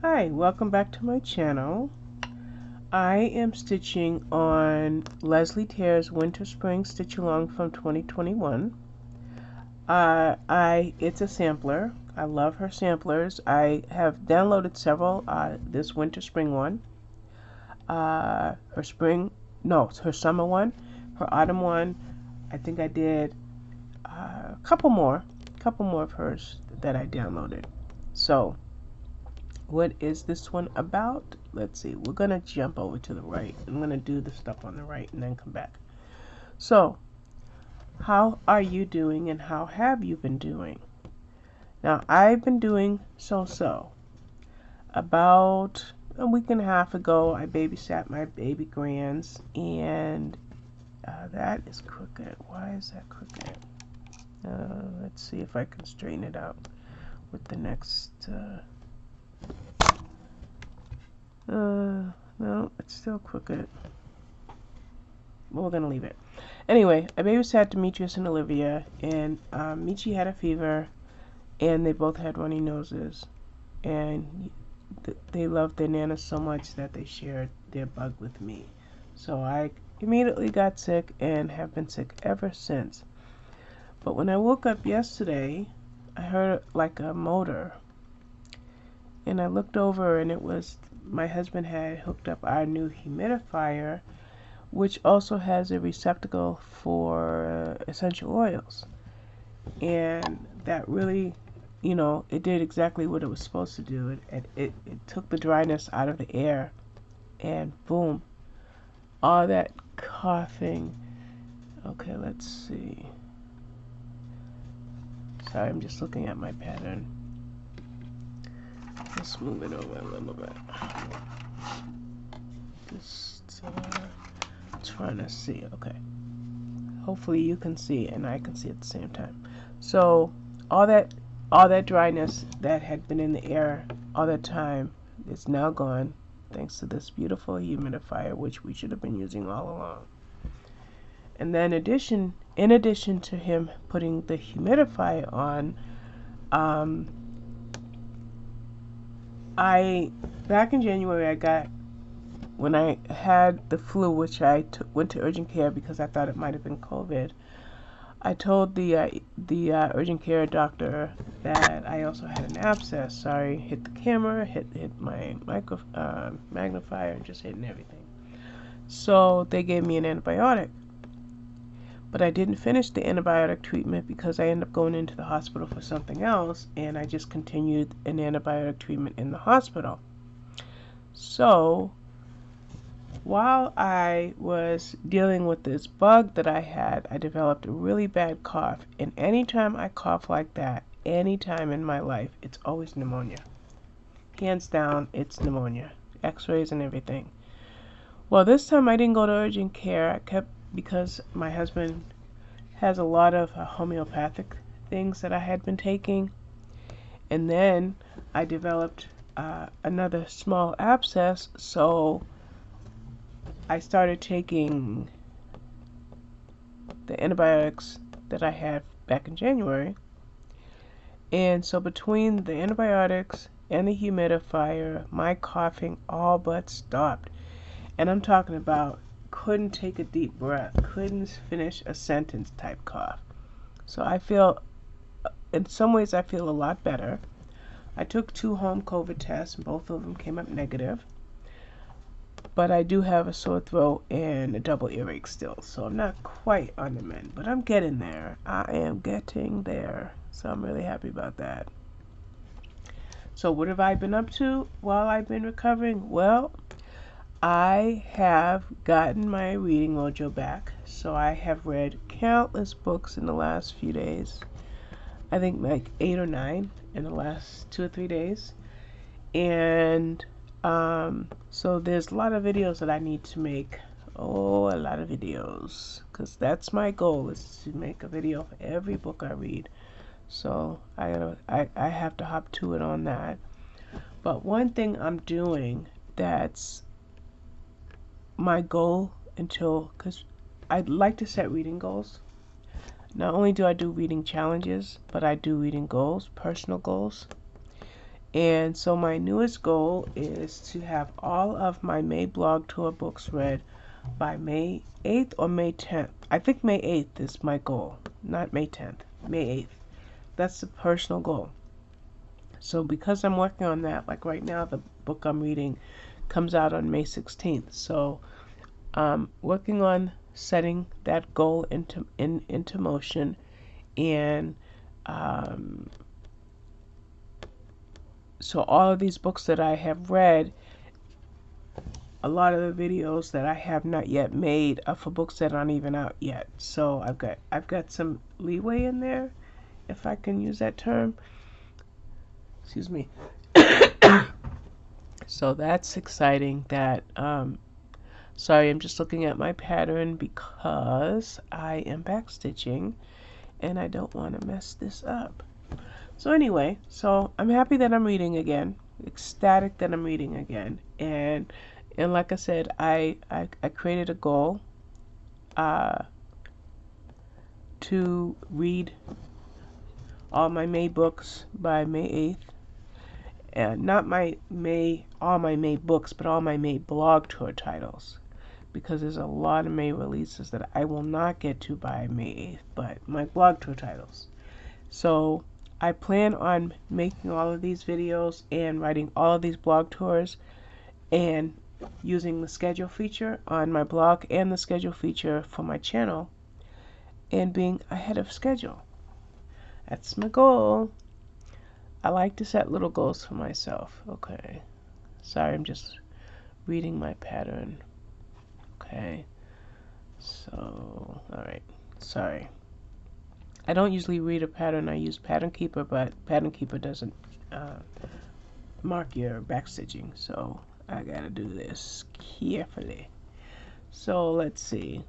Hi, welcome back to my channel. I am stitching on Leslie Taylor's Winter Spring Stitch Along from 2021. It's a sampler. I love her samplers. I have downloaded several. This Winter Spring one, her summer one, her autumn one. I think I did a couple more of hers that I downloaded. So what is this one about? Let's see. We're going to jump over to the right. I'm going to do the stuff on the right and then come back. So, how are you doing and how have you been doing? Now, I've been doing so-so. About a week and a half ago, I babysat my baby grands, and that is crooked. Why is that crooked? Let's see if I can straighten it out with the next... no, it's still crooked. Well, we're gonna leave it. Anyway, I babysat Demetrius and Olivia, and Michi had a fever, and they both had runny noses, and they loved their nana so much that they shared their bug with me. So I immediately got sick and have been sick ever since. But when I woke up yesterday, I heard like a motor, and I looked over, and it was my husband had hooked up our new humidifier, which also has a receptacle for essential oils. And that really, it did exactly what it was supposed to do. It took the dryness out of the air, and boom, all that coughing. Okay, let's see. Sorry, I'm just looking at my pattern. Let's move it over a little bit. Just trying to see. Okay. Hopefully you can see and I can see at the same time. So all that dryness that had been in the air all that time is now gone, thanks to this beautiful humidifier, which we should have been using all along. And then in addition to him putting the humidifier on, back in January, when I had the flu, which I went to urgent care because I thought it might have been COVID. I told the urgent care doctor that I also had an abscess. Sorry, hit the camera, hit my magnifier, and just hitting everything. So they gave me an antibiotic. But I didn't finish the antibiotic treatment because I ended up going into the hospital for something else, and I just continued an antibiotic treatment in the hospital. So while I was dealing with this bug that I had, I developed a really bad cough. And anytime I cough like that, anytime in my life, it's always pneumonia. Hands down, it's pneumonia. X-rays and everything. Well, this time I didn't go to urgent care. Because my husband has a lot of homeopathic things that I had been taking. And then I developed another small abscess, so I started taking the antibiotics that I had back in January. And so between the antibiotics and the humidifier, my coughing all but stopped. And I'm talking about couldn't take a deep breath, couldn't finish a sentence type cough. So I feel, in some ways I feel a lot better. I took 2 home COVID tests and both of them came up negative. But I do have a sore throat and a double earache still, so I'm not quite on the mend, but I'm getting there. I am getting there, so I'm really happy about that. So what have I been up to while I've been recovering? Well, I have gotten my reading mojo back, so I have read countless books in the last few days. I think like 8 or 9 in the last 2 or 3 days. And so there's a lot of videos that I need to make. Oh, a lot of videos, because that's my goal, is to make a video for every book I read. So I have to hop to it on that. But one thing I'm doing that's my goal because I'd like to set reading goals. Not only do I do reading challenges, but I do reading goals, personal goals. And so my newest goal is to have all of my May blog tour books read by May 8th or May 10th. I think May 8th is my goal, not May 10th, May 8th. That's the personal goal. So because I'm working on that, like right now the book I'm reading comes out on May 16th. So I'm working on setting that goal into motion, and so all of these books that I have read, a lot of the videos that I have not yet made are for books that aren't even out yet. So I've got some leeway in there, if I can use that term. Excuse me. So that's exciting. That sorry, I'm just looking at my pattern because I am backstitching and I don't want to mess this up. So anyway, so I'm happy that I'm reading again, ecstatic that I'm reading again, and like I said, I created a goal to read all my May books by May 8th, and not all my May books, but all my May blog tour titles, because there's a lot of May releases that I will not get to by May 8th, but my blog tour titles. So I plan on making all of these videos and writing all of these blog tours and using the schedule feature on my blog and the schedule feature for my channel and being ahead of schedule. That's my goal. I like to set little goals for myself. Okay. Sorry, I'm just reading my pattern. Okay. So, alright. Sorry. I don't usually read a pattern. I use Pattern Keeper, but Pattern Keeper doesn't mark your backstitching, so I gotta do this carefully. So let's see.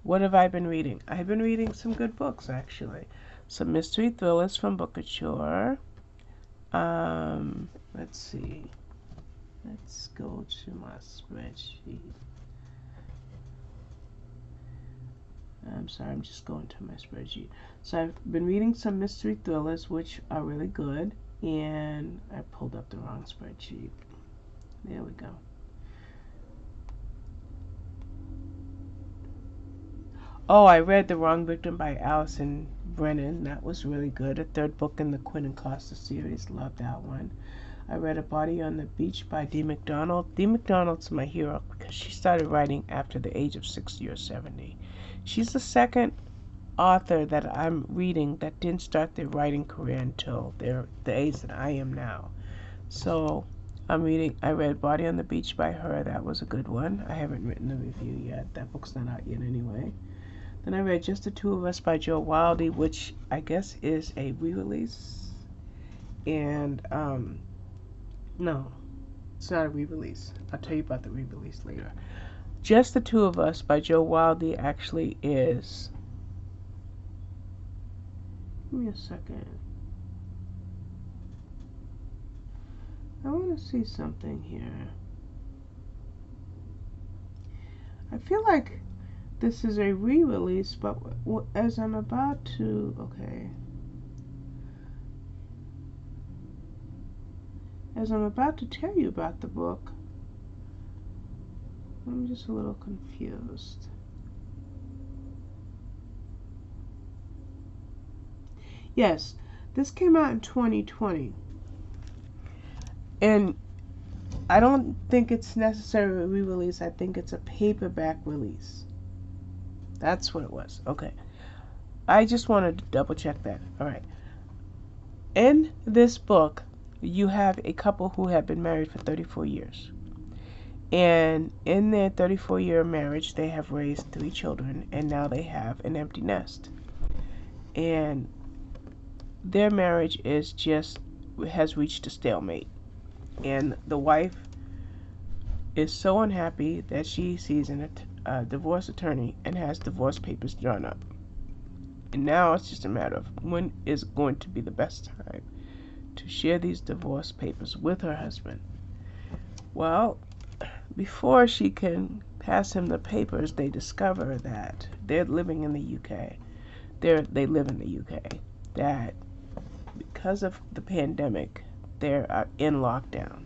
What have I been reading? I've been reading some good books, actually. Some mystery thrillers from Bookouture. Let's see. Let's go to my spreadsheet. I'm sorry, I'm just going to my spreadsheet. So I've been reading some mystery thrillers, which are really good, and I pulled up the wrong spreadsheet. There we go. Oh, I read The Wrong Victim by Allison Brennan. That was really good. A third book in the Quinn and Costa series. Loved that one. I read A Body on the Beach by Dee McDonald. Dee McDonald's my hero because she started writing after the age of 60 or 70. She's the second author that I'm reading that didn't start their writing career until the age that I am now. So I read Body on the Beach by her. That was a good one. I haven't written a review yet. That book's not out yet anyway. Then I read Just the Two of Us by Joe Wildy, which I guess is a re-release. And no, it's not a re-release. I'll tell you about the re-release later. Just the Two of Us by Joe Wildy actually is... Give me a second. I want to see something here. I feel like this is a re-release, but as I'm about to... Okay. As I'm about to tell you about the book, I'm just a little confused. Yes, this came out in 2020. And I don't think it's necessarily a re-release. I think it's a paperback release. That's what it was. Okay. I just wanted to double check that. Alright. In this book, you have a couple who have been married for 34 years. And in their 34-year marriage, they have raised 3 children, and now they have an empty nest. And their marriage has reached a stalemate. And the wife is so unhappy that she sees a divorce attorney and has divorce papers drawn up. And now it's just a matter of when is going to be the best time to share these divorce papers with her husband. Well, before she can pass him the papers, they discover that they're living in the UK. They live in the UK. That because of the pandemic, they're in lockdown.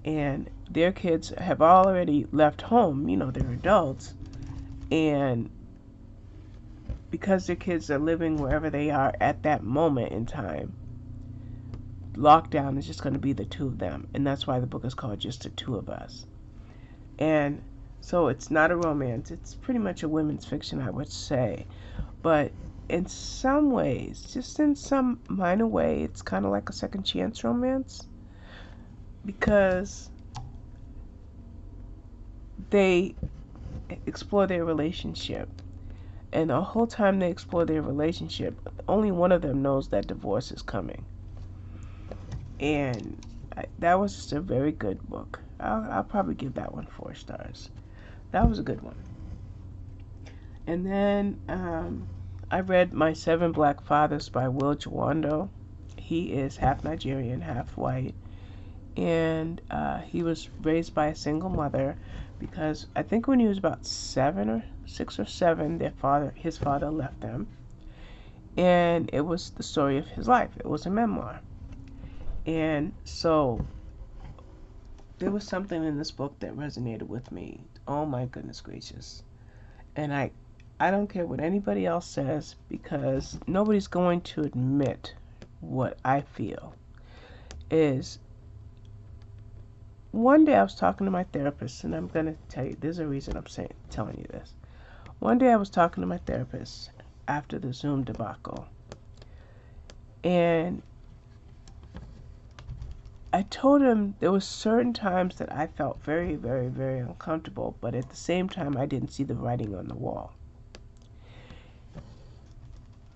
And their kids have already left home, they're adults. And because their kids are living wherever they are at that moment in time, lockdown is just going to be the two of them. And that's why the book is called Just the Two of Us. And so it's not a romance. It's pretty much a women's fiction, I would say. But in some ways, just in some minor way, it's kind of like a second chance romance. Because they explore their relationship. And the whole time they explore their relationship, only one of them knows that divorce is coming. And that was just a very good book. I'll probably give that one 4 stars. That was a good one. And then I read My Seven Black Fathers by Will Jawando. He is half Nigerian, half white. And he was raised by a single mother because I think when he was about 6 or 7, his father left them. And it was the story of his life. It was a memoir. And so there was something in this book that resonated with me. Oh my goodness gracious. And I don't care what anybody else says, because nobody's going to admit what I feel. Is one day I was talking to my therapist, and I'm going to tell you, there's a reason I'm telling you this. One day I was talking to my therapist after the Zoom debacle. And I told him there were certain times that I felt very, very, very uncomfortable, but at the same time I didn't see the writing on the wall.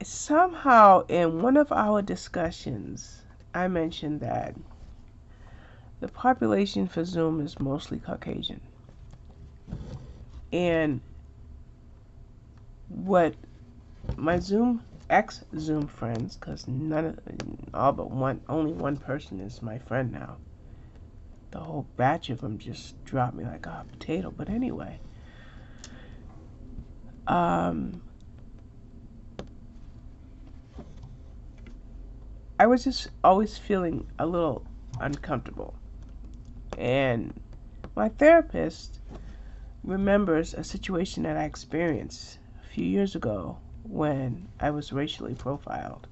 Somehow in one of our discussions, I mentioned that the population for Zoom is mostly Caucasian. And what my ex-Zoom friends, because only one person is my friend now. The whole batch of them just dropped me like a hot potato. But anyway, I was just always feeling a little uncomfortable. And my therapist remembers a situation that I experienced a few years ago when I was racially profiled.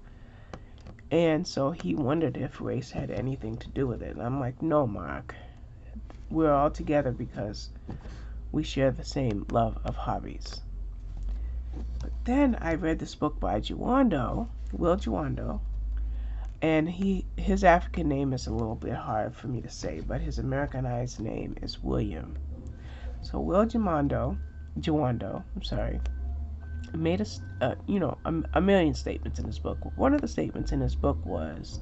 And so he wondered if race had anything to do with it. And I'm like, no, Mark. We're all together because we share the same love of hobbies. But then I read this book by Jawando, Will Jawando. And his African name is a little bit hard for me to say, but his Americanized name is William. So Will Jawando, made a million statements in his book. One of the statements in his book was,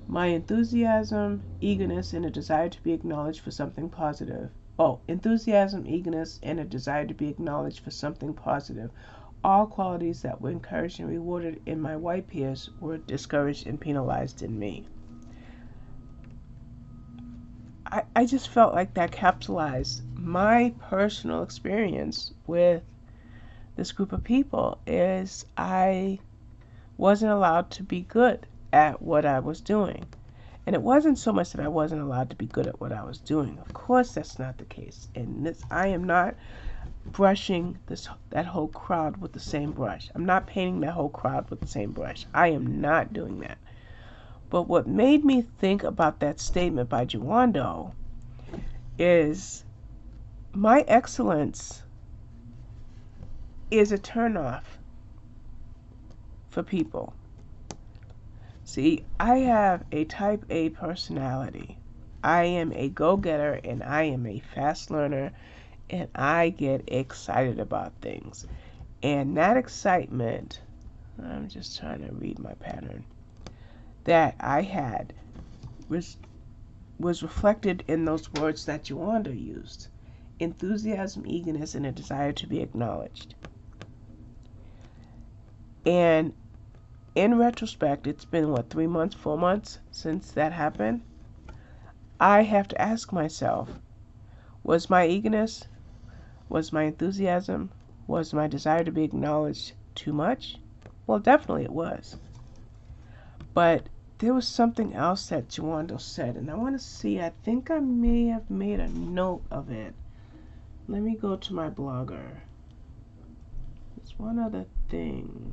my enthusiasm, eagerness, and a desire to be acknowledged for something positive. Enthusiasm, eagerness, and a desire to be acknowledged for something positive. All qualities that were encouraged and rewarded in my white peers were discouraged and penalized in me. I just felt like that capsulized my personal experience with this group of people. Is I wasn't allowed to be good at what I was doing. And it wasn't so much that I wasn't allowed to be good at what I was doing. Of course that's not the case. And I am not brushing that whole crowd with the same brush. I'm not painting that whole crowd with the same brush. I am not doing that. But what made me think about that statement by Jawando is my excellence is a turnoff for people. See, I have a type A personality. I am a go-getter and I am a fast learner, and I get excited about things. And that excitement, I'm just trying to read my pattern, that I had was reflected in those words that Jawando used. Enthusiasm, eagerness, and a desire to be acknowledged. And in retrospect, it's been, 3 months, 4 months since that happened? I have to ask myself, was my eagerness, was my enthusiasm, was my desire to be acknowledged too much? Well, definitely it was. But there was something else that Jawando said, and I want to see. I think I may have made a note of it. Let me go to my blogger. There's one other thing.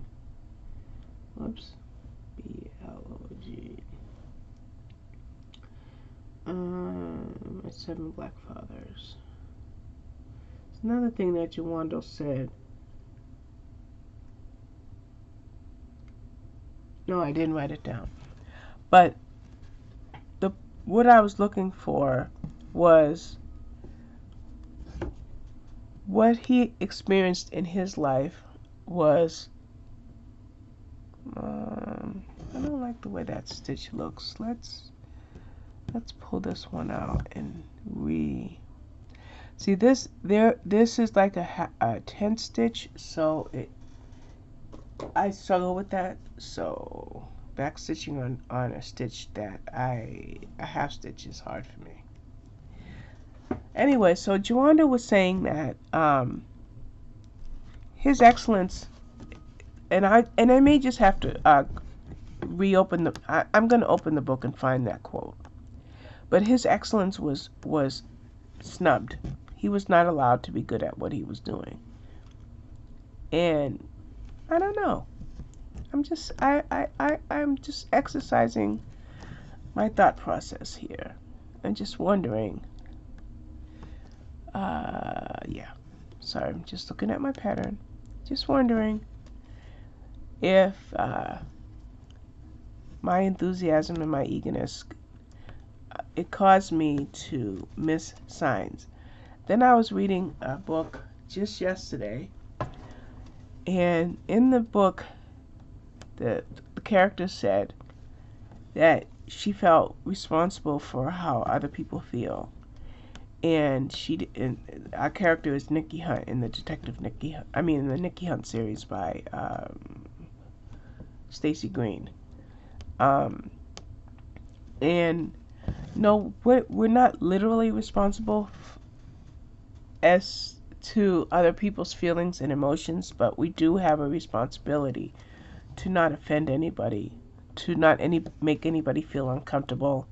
Whoops. BLOG. My 7 Black Fathers. There's another thing that Jawando said. No, I didn't write it down. But what I was looking for was what he experienced in his life was, I don't like the way that stitch looks. Let's pull this one out and see this there. This is like a 10 stitch, so I struggle with that. So back stitching on a stitch that a half stitch is hard for me. Anyway, so Jawando was saying that his excellence, and I may just have to reopen the. I'm going to open the book and find that quote. But his excellence was snubbed. He was not allowed to be good at what he was doing. And I don't know. I'm just exercising my thought process here. I'm just wondering. Yeah. Sorry, I'm just looking at my pattern. Just wondering if my enthusiasm and my eagerness, it caused me to miss signs. Then I was reading a book just yesterday, and in the book, the character said that she felt responsible for how other people feel, and our character is Nikki Hunt in the in the Nikki Hunt series by Stacey Green, and no, we're not literally responsible as to other people's feelings and emotions, but we do have a responsibility to not offend anybody, to not make anybody feel uncomfortable,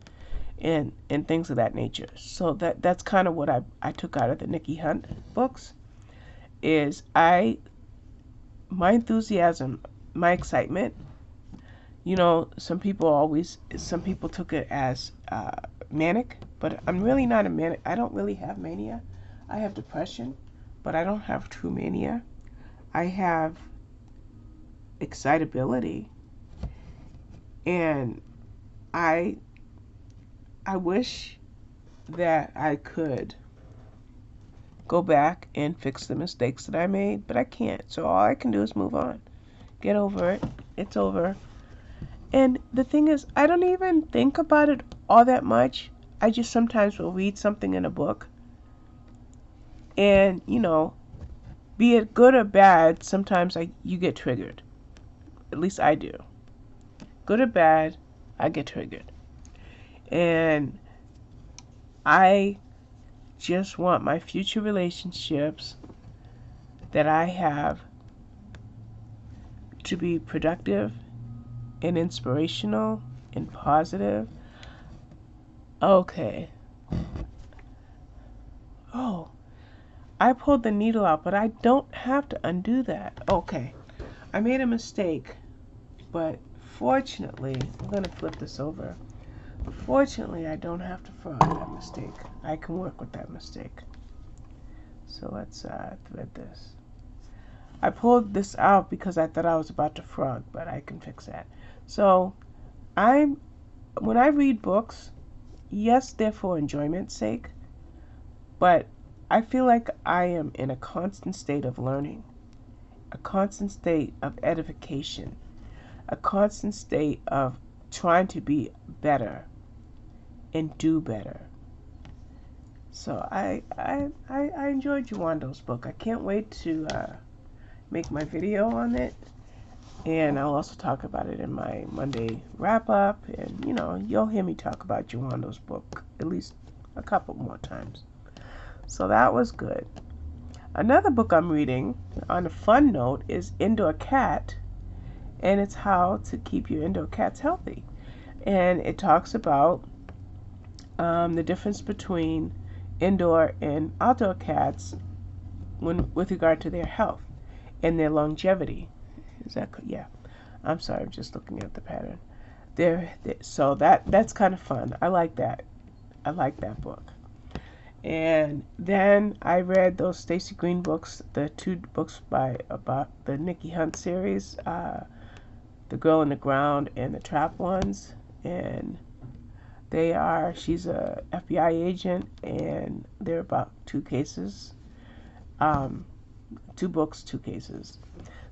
and things of that nature. So that's kind of what I took out of the Nikki Hunt books. Is my enthusiasm, my excitement. You know, some people took it as manic, but I'm really not a manic. I don't really have mania. I have depression, but I don't have true mania. I have excitability, and I wish that I could go back and fix the mistakes that I made, but I can't. So all I can do is move on. Get over it. It's over. And the thing is, I don't even think about it all that much. I just sometimes will read something in a book, and be it good or bad, sometimes you get triggered. At least I do. Good or bad, I get triggered. And I just want my future relationships that I have to be productive and inspirational and positive. Okay. Oh, I pulled the needle out, but I don't have to undo that. Okay. I made a mistake, but fortunately, I'm going to flip this over. Fortunately, I don't have to frog that mistake. I can work with that mistake. So let's thread this. I pulled this out because I thought I was about to frog, but I can fix that. So when I read books, yes, they're for enjoyment's sake, but I feel like I am in a constant state of learning, a constant state of edification, a constant state of trying to be better and do better. So I enjoyed Jawando's book. I can't wait to make my video on it, and I'll also talk about it in my Monday wrap-up, and you'll hear me talk about Jawando's book at least a couple more times. So that was good. Another book I'm reading on a fun note is Indoor Cat, and it's how to keep your indoor cats healthy. And it talks about the difference between indoor and outdoor cats with regard to their health and their longevity. Is that yeah? I'm sorry, I'm just looking at the pattern. So that's kind of fun. I like that. I like that book. And then I read those Stacy Green books, the 2 books about the Nikki Hunt series, The Girl in the Ground and the Trap ones. And she's a FBI agent, and they're about 2 cases, 2 books, 2 cases.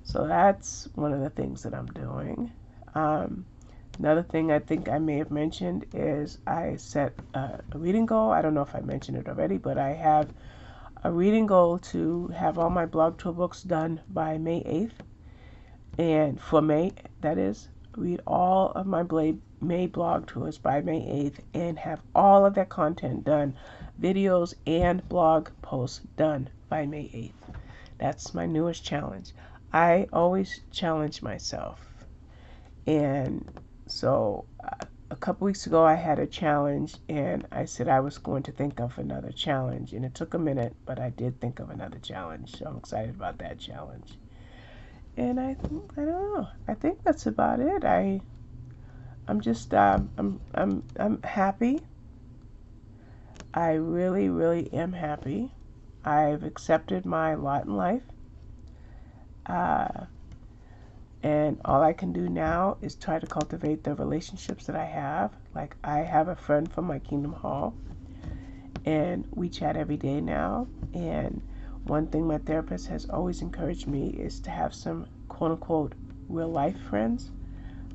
So that's one of the things that I'm doing. Another thing I think I may have mentioned is I set a reading goal. I don't know if I mentioned it already, but I have a reading goal to have all my blog tour books done by May 8th. And for May, that is, read all of my May blog tours by May 8th and have all of that content done, videos and blog posts done by May 8th. That's my newest challenge. I always challenge myself. And so a couple weeks ago I had a challenge, and I said I was going to think of another challenge, and it took a minute, but I did think of another challenge, so I'm excited about that challenge. And I don't know, I think that's about it. I'm just I'm happy. I really am happy. I've accepted my lot in life. And all I can do now is try to cultivate the relationships that I have. Like, I have a friend from my Kingdom Hall, and we chat every day now. And one thing my therapist has always encouraged me is to have some quote-unquote real-life friends,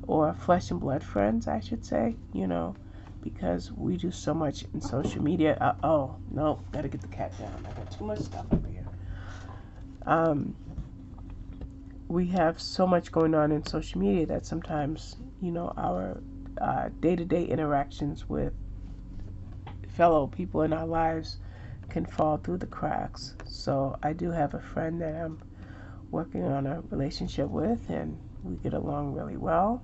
or flesh and blood friends, I should say, because we do so much in social media. Oh, no, gotta get the cat down. I got too much stuff over here. We have so much going on in social media that sometimes, our day-to-day interactions with fellow people in our lives can fall through the cracks. So I do have a friend that I'm working on a relationship with, and we get along really well.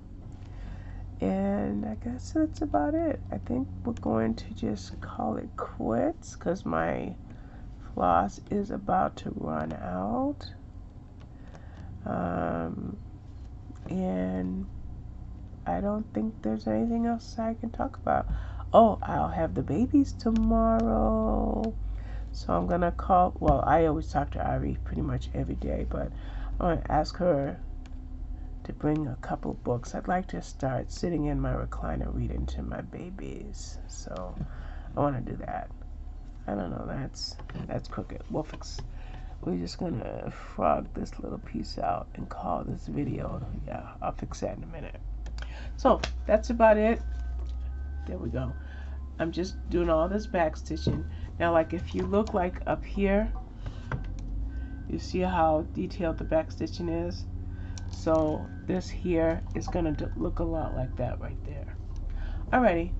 And I guess that's about it. I think we're going to just call it quits because my floss is about to run out. And I don't think there's anything else I can talk about. Oh, I'll have the babies tomorrow. So I'm gonna call, well, I always talk to Ari pretty much every day, but I want to ask her to bring a couple books. I'd like to start sitting in my recliner reading to my babies. So I want to do that. I don't know, that's crooked. We're just gonna frog this little piece out and call this video. Yeah, I'll fix that in a minute. So that's about it. There we go. I'm just doing all this back stitching. Now, like, if you look like up here, you see how detailed the back stitching is? So this here is gonna look a lot like that right there. Alrighty.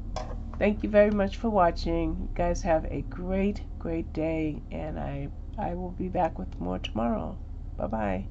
Thank you very much for watching. You guys have a great day, and I will be back with more tomorrow. Bye-bye.